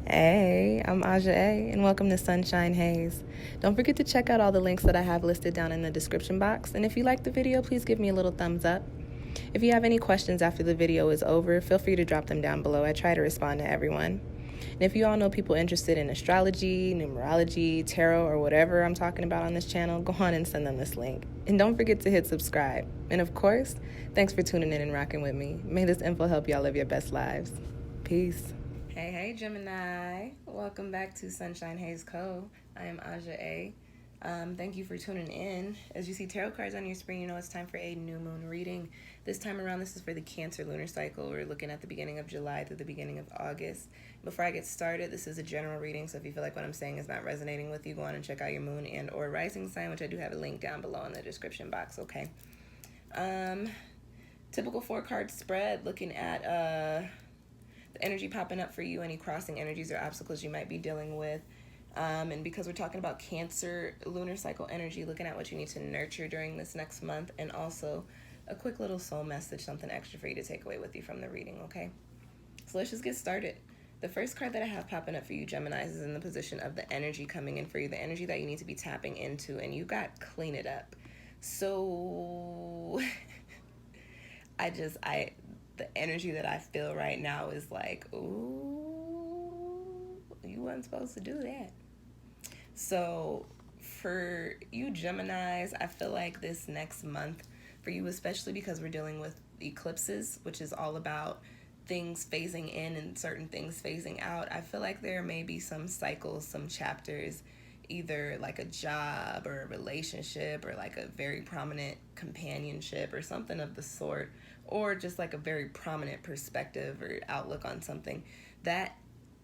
Hey, I'm Aja A, and welcome to Sunshine Haze. Don't forget to check out all the links that I have listed down in the description box, and if you like the video, please give me a little thumbs up. If you have any questions after the video is over, feel free to drop them down below. I try to respond to everyone. And if you all know people interested in astrology, numerology, tarot, or whatever I'm talking about on this channel, go on and send them this link. And don't forget to hit subscribe. And of course, thanks for tuning in and rocking with me. May this info help y'all live your best lives. Peace. Hey, Gemini. Welcome back to SunshinehazeCo. I am Aja A. Thank you for tuning in. As you see tarot cards on your screen, you know it's time for a new moon reading. This time around, this is for the Cancer lunar cycle. We're looking at the beginning of July through the beginning of August. Before I get started, this is a general reading, so if you feel like what I'm saying is not resonating with you, go on and check out your moon and or rising sign, which I do have a link down below in the description box, okay? Typical 4-card spread, looking at the energy popping up for you, any crossing energies or obstacles you might be dealing with. And because we're talking about Cancer lunar cycle energy, looking at what you need to nurture during this next month, and also a quick little soul message, something extra for you to take away with you from the reading, okay? So let's just get started. The first card that I have popping up for you, Geminis, is in the position of the energy coming in for you, the energy that you need to be tapping into, and you got clean it up. So the energy that I feel right now is like, ooh, you weren't supposed to do that. So for you Geminis, I feel like this next month, for you especially because we're dealing with eclipses, which is all about things phasing in and certain things phasing out, I feel like there may be some cycles, some chapters, either like a job or a relationship or like a very prominent companionship or something of the sort, or just like a very prominent perspective or outlook on something that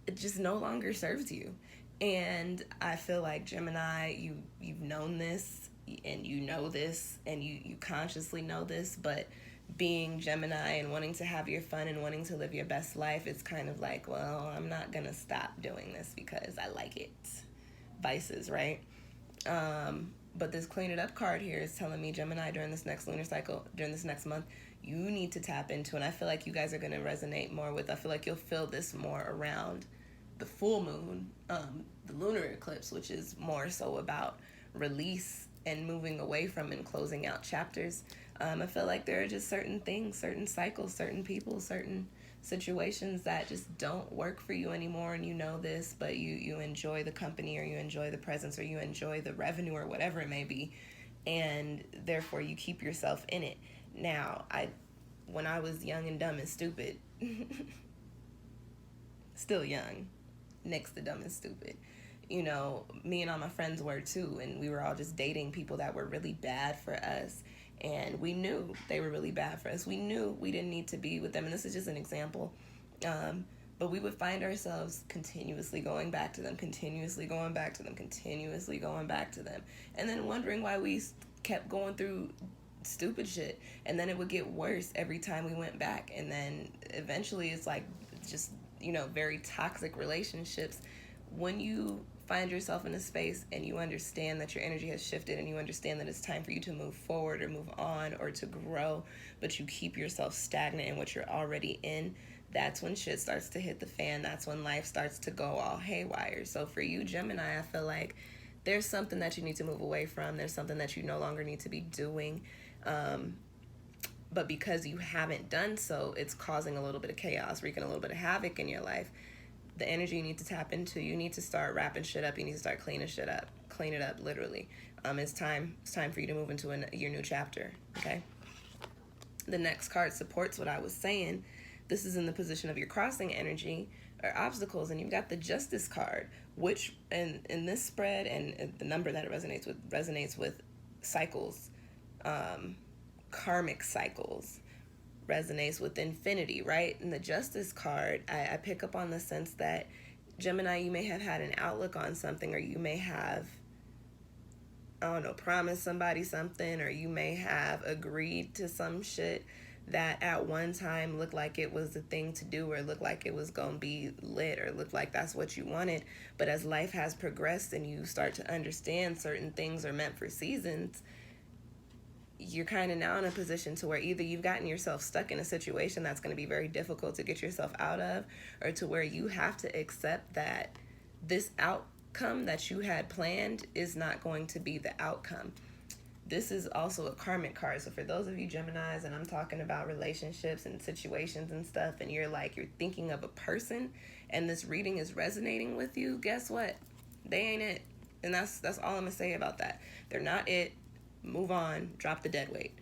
it just no longer serves you. And I feel like Gemini, you've known this and you know this and you consciously know this, but being Gemini and wanting to have your fun and wanting to live your best life, it's kind of like, well, I'm not gonna stop doing this because I like it. Vices, right? But this clean it up card here is telling me, Gemini, during this next lunar cycle, during this next month, you need to tap into, and I feel like you guys are going to resonate more with, I feel like you'll feel this more around the full moon, the lunar eclipse, which is more so about release and moving away from and closing out chapters. I feel like there are just certain things, certain cycles, certain people, certain situations that just don't work for you anymore, and you know this, but you enjoy the company, or you enjoy the presence, or you enjoy the revenue, or whatever it may be, and therefore you keep yourself in it. Now, when I was young and dumb and stupid, still young, next to dumb and stupid, you know, me and all my friends were too, and we were all just dating people that were really bad for us, and we knew they were really bad for us. We knew we didn't need to be with them, and this is just an example, but we would find ourselves continuously going back to them, continuously going back to them, continuously going back to them, and then wondering why we kept going through stupid shit, and then it would get worse every time we went back, and then eventually it's like just, you know, very toxic relationships. When you find yourself in a space and you understand that your energy has shifted and you understand that it's time for you to move forward or move on or to grow, but you keep yourself stagnant in what you're already in, that's when shit starts to hit the fan. That's when life starts to go all haywire. So for you Gemini, I feel like there's something that you need to move away from. There's something that you no longer need to be doing. But because you haven't done so, it's causing a little bit of chaos, wreaking a little bit of havoc in your life. The energy you need to tap into, you need to start wrapping shit up. You need to start cleaning shit up. Clean it up, literally. It's time for you to move into your new chapter, okay? The next card supports what I was saying. This is in the position of your crossing energy or obstacles, and you've got the Justice card, which in this spread, and the number that it resonates with cycles, karmic cycles, resonates with infinity, right? And the Justice card, I pick up on the sense that Gemini, you may have had an outlook on something, or you may have, I don't know, promised somebody something, or you may have agreed to some shit that at one time looked like it was the thing to do, or looked like it was gonna be lit, or looked like that's what you wanted. But as life has progressed and you start to understand certain things are meant for seasons, you're kind of now in a position to where either you've gotten yourself stuck in a situation that's going to be very difficult to get yourself out of, or to where you have to accept that this outcome that you had planned is not going to be the outcome. This is also a karmic card. So for those of you Geminis, and I'm talking about relationships and situations and stuff, and you're thinking of a person and this reading is resonating with you, guess what? They ain't it. And that's all I'm going to say about that. They're not it. Move on. Drop the dead weight.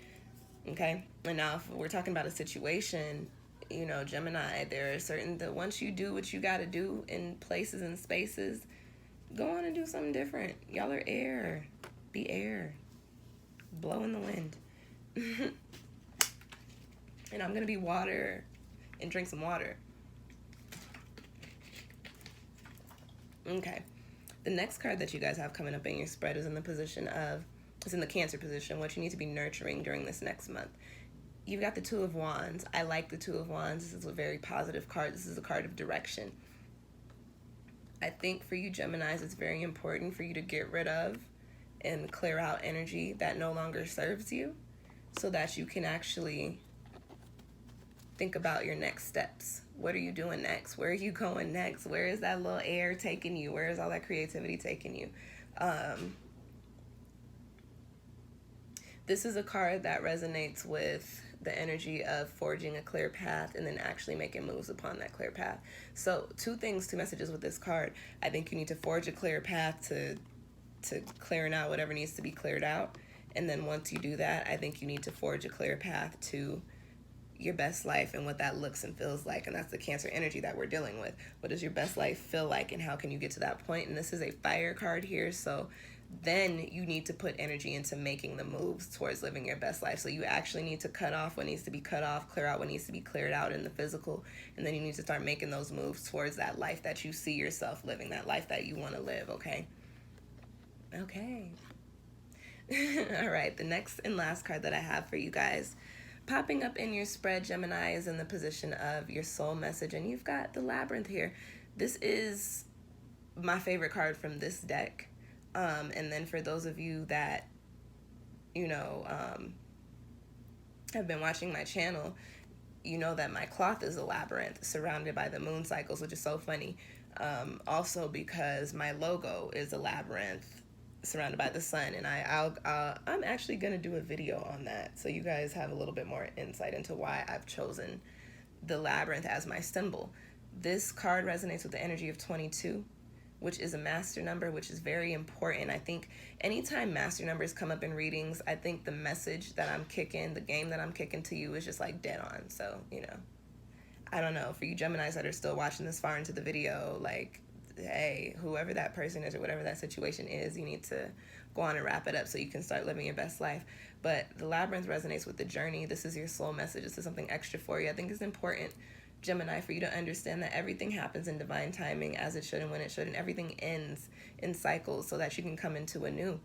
Okay? And now if we're talking about a situation, you know, Gemini, there are certain that once you do what you got to do in places and spaces, go on and do something different. Y'all are air. Be air. Blow in the wind. And I'm going to be water and drink some water. Okay. The next card that you guys have coming up in your spread is in the position of, it's in the Cancer position, what you need to be nurturing during this next month. You've got the Two of Wands. I like the Two of Wands. This is a very positive card. This is a card of direction. I think for you Geminis, it's very important for you to get rid of and clear out energy that no longer serves you, so that you can actually think about your next steps. What are you doing next? Where are you going next? Where is that little air taking you? Where is all that creativity taking you? This is a card that resonates with the energy of forging a clear path and then actually making moves upon that clear path. So two messages with this card. I think you need to forge a clear path to clearing out whatever needs to be cleared out. And then once you do that, I think you need to forge a clear path to your best life and what that looks and feels like. And that's the Cancer energy that we're dealing with. What does your best life feel like, and how can you get to that point? And this is a fire card here, so then you need to put energy into making the moves towards living your best life. So you actually need to cut off what needs to be cut off, clear out what needs to be cleared out in the physical, and then you need to start making those moves towards that life that you see yourself living, that life that you want to live, okay? Okay. All right, the next and last card that I have for you guys popping up in your spread, Gemini, is in the position of your soul message, and you've got the Labyrinth here. This is my favorite card from this deck. And then for those of you that, you know, have been watching my channel, you know that my cloth is a labyrinth surrounded by the moon cycles, which is so funny. Also because my logo is a labyrinth surrounded by the sun, and I'm actually gonna do a video on that, so you guys have a little bit more insight into why I've chosen the labyrinth as my symbol. This card resonates with the energy of 22, which is a master number, which is very important. I think anytime master numbers come up in readings, I think the message that I'm kicking, the game that I'm kicking to you is just like dead on. So, you know, I don't know, for you Geminis that are still watching this far into the video, like, hey, whoever that person is or whatever that situation is, you need to go on and wrap it up so you can start living your best life. But the labyrinth resonates with the journey. This is your soul message. This is something extra for you. I think it's important, Gemini, for you to understand that everything happens in divine timing, as it should and when it should, and everything ends in cycles so that you can come into a new.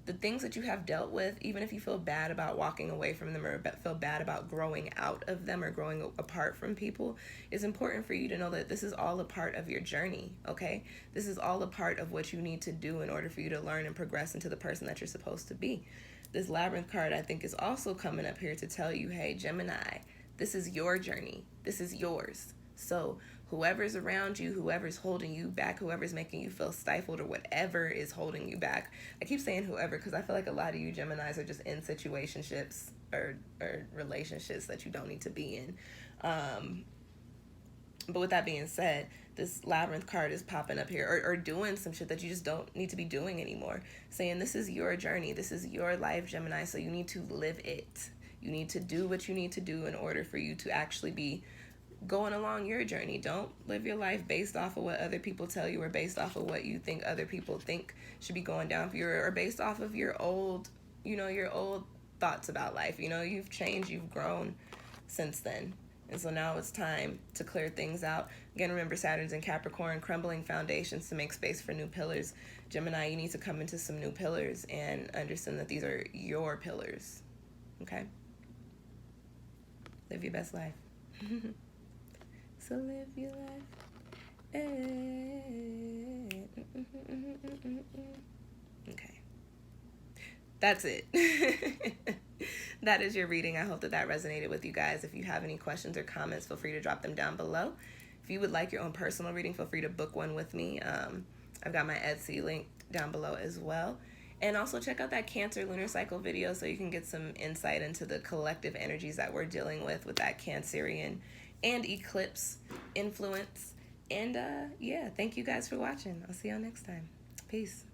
The things that you have dealt with, even if you feel bad about walking away from them or feel bad about growing out of them or growing apart from people, it's important for you to know that this is all a part of your journey, okay? This is all a part of what you need to do in order for you to learn and progress into the person that you're supposed to be. This Labyrinth card, I think, is also coming up here to tell you, hey, Gemini, this is your journey. This is yours. So whoever's around you, whoever's holding you back, whoever's making you feel stifled or whatever is holding you back. I keep saying whoever because I feel like a lot of you Geminis are just in situationships or relationships that you don't need to be in. But with that being said, this Labyrinth card is popping up here or doing some shit that you just don't need to be doing anymore. Saying this is your journey. This is your life, Gemini, so you need to live it. You need to do what you need to do in order for you to actually be going along your journey. Don't live your life based off of what other people tell you or based off of what you think other people think should be going down for you or based off of your old, your old thoughts about life. You've changed, you've grown since then. And so now it's time to clear things out. Again, remember Saturn's in Capricorn, crumbling foundations to make space for new pillars. Gemini, you need to come into some new pillars and understand that these are your pillars. Okay? Live your best life. So live your life. Okay. That's it. that is your reading. I hope that that resonated with you guys. If you have any questions or comments, feel free to drop them down below. If you would like your own personal reading, feel free to book one with me. I've got my Etsy link down below as well. And also check out that Cancer lunar cycle video so you can get some insight into the collective energies that we're dealing with that Cancerian and eclipse influence. And yeah, thank you guys for watching. I'll see y'all next time. Peace.